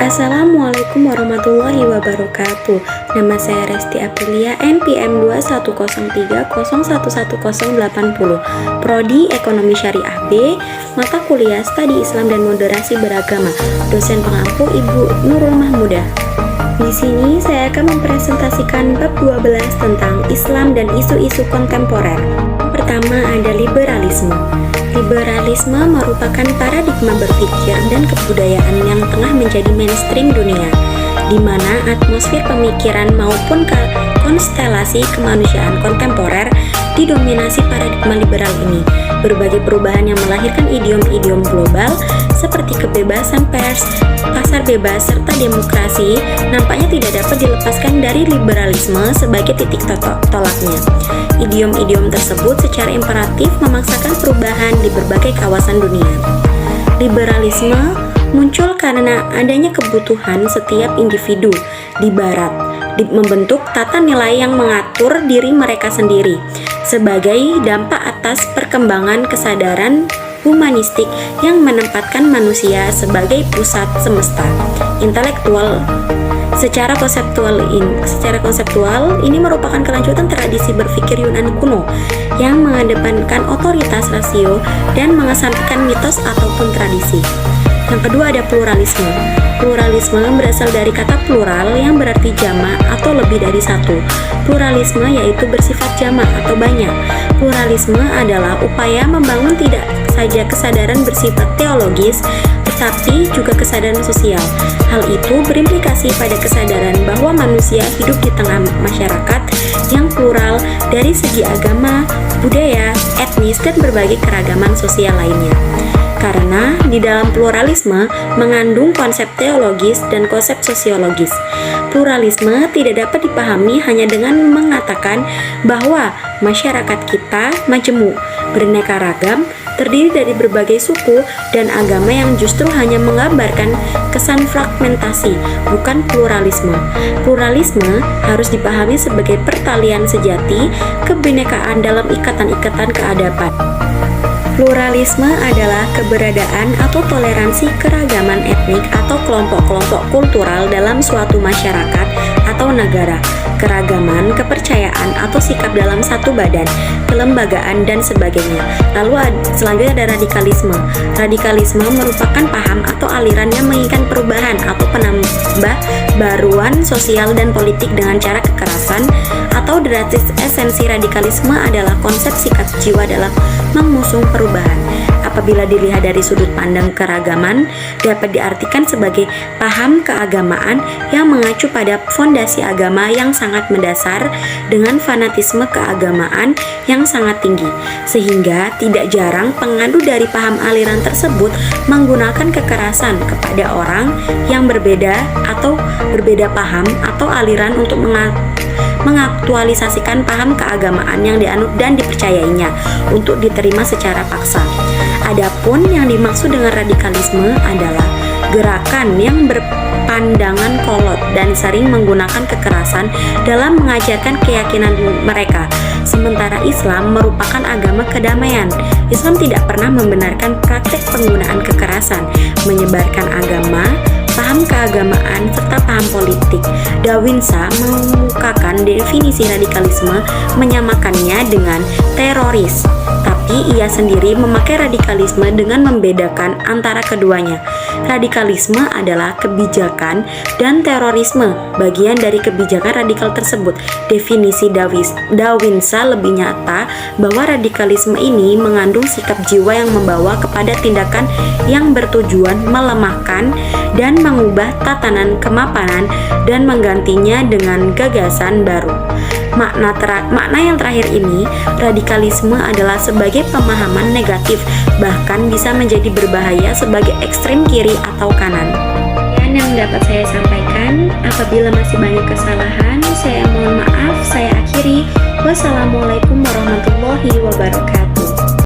Assalamualaikum warahmatullahi wabarakatuh. Nama saya Resti Aprilia, NPM 21030111080, Prodi Ekonomi Syariah B, mata kuliah Studi Islam dan Moderasi Beragama, dosen pengampu Ibu Nurul Mahmudah. Di sini saya akan mempresentasikan bab 12 tentang Islam dan isu-isu kontemporer. Pertama ada liberalisme. Liberalisme merupakan paradigma berpikir dan kebudayaan yang tengah menjadi mainstream dunia, di mana atmosfer pemikiran maupun konstelasi kemanusiaan kontemporer didominasi paradigma liberal ini. Berbagai perubahan yang melahirkan idiom-idiom global seperti kebebasan pers, pasar bebas, serta demokrasi nampaknya tidak dapat dilepaskan dari liberalisme sebagai titik tolaknya. Idiom-idiom tersebut secara imperatif memaksakan perubahan di berbagai kawasan dunia. Liberalisme muncul karena adanya kebutuhan setiap individu di Barat membentuk tata nilai yang mengatur diri mereka sendiri sebagai dampak atas perkembangan kesadaran humanistik yang menempatkan manusia sebagai pusat semesta. Intelektual Secara konseptual ini merupakan kelanjutan tradisi berpikir Yunani kuno yang mengedepankan otoritas rasio dan mengesampingkan mitos ataupun tradisi. Yang kedua ada pluralisme. Pluralisme berasal dari kata plural yang berarti jamak atau lebih dari satu. Pluralisme yaitu bersifat jamak atau banyak. Pluralisme adalah upaya membangun tidak saja kesadaran bersifat teologis, tetapi juga kesadaran sosial. Hal itu berimplikasi pada kesadaran bahwa manusia hidup di tengah masyarakat yang plural dari segi agama, budaya, etnis, dan berbagai keragaman sosial lainnya. Karena di dalam pluralisme mengandung konsep teologis dan konsep sosiologis. Pluralisme tidak dapat dipahami hanya dengan mengatakan bahwa masyarakat kita majemuk, beraneka ragam, terdiri dari berbagai suku dan agama yang justru hanya menggambarkan kesan fragmentasi, bukan pluralisme. Pluralisme harus dipahami sebagai pertalian sejati kebinekaan dalam ikatan-ikatan keadaban. Pluralisme adalah keberadaan atau toleransi keragaman etnik atau kelompok-kelompok kultural dalam suatu masyarakat atau negara, keragaman, kepercayaan atau sikap dalam satu badan, kelembagaan, dan sebagainya. Lalu selanjutnya ada radikalisme. Radikalisme merupakan paham atau aliran yang menginginkan perubahan atau penambah baruan sosial dan politik dengan cara kekerasan atau drastis. Esensi radikalisme adalah konsep sikap jiwa dalam mengusung perubahan. Apabila dilihat dari sudut pandang keragaman, dapat diartikan sebagai paham keagamaan yang mengacu pada fondasi agama yang sangat mendasar dengan fanatisme keagamaan yang sangat tinggi, sehingga tidak jarang pengadu dari paham aliran tersebut menggunakan kekerasan kepada orang yang berbeda atau berbeda paham atau aliran untuk mengaktualisasikan paham keagamaan yang dianut dan dipercayainya untuk diterima secara paksa. Adapun yang dimaksud dengan radikalisme adalah gerakan yang berpandangan kolot dan sering menggunakan kekerasan dalam mengajarkan keyakinan mereka. Sementara Islam merupakan agama kedamaian. Islam tidak pernah membenarkan praktek penggunaan kekerasan, menyebarkan agama, paham keagamaan, serta paham politik. Dawinsa mengemukakan definisi radikalisme menyamakannya dengan teroris, tapi ia sendiri memakai radikalisme dengan membedakan antara keduanya. Radikalisme adalah kebijakan dan terorisme bagian dari kebijakan radikal tersebut. Definisi Dawinsa lebih nyata bahwa radikalisme ini mengandung sikap jiwa yang membawa kepada tindakan yang bertujuan melemahkan dan mengubah tatanan kemapanan dan menggantinya dengan gagasan baru. Makna yang terakhir ini, radikalisme adalah sebagai pemahaman negatif, bahkan bisa menjadi berbahaya sebagai ekstrem kiri atau kanan. Yang dapat saya sampaikan, apabila masih banyak kesalahan, saya mohon maaf. Saya akhiri. Wassalamualaikum warahmatullahi wabarakatuh.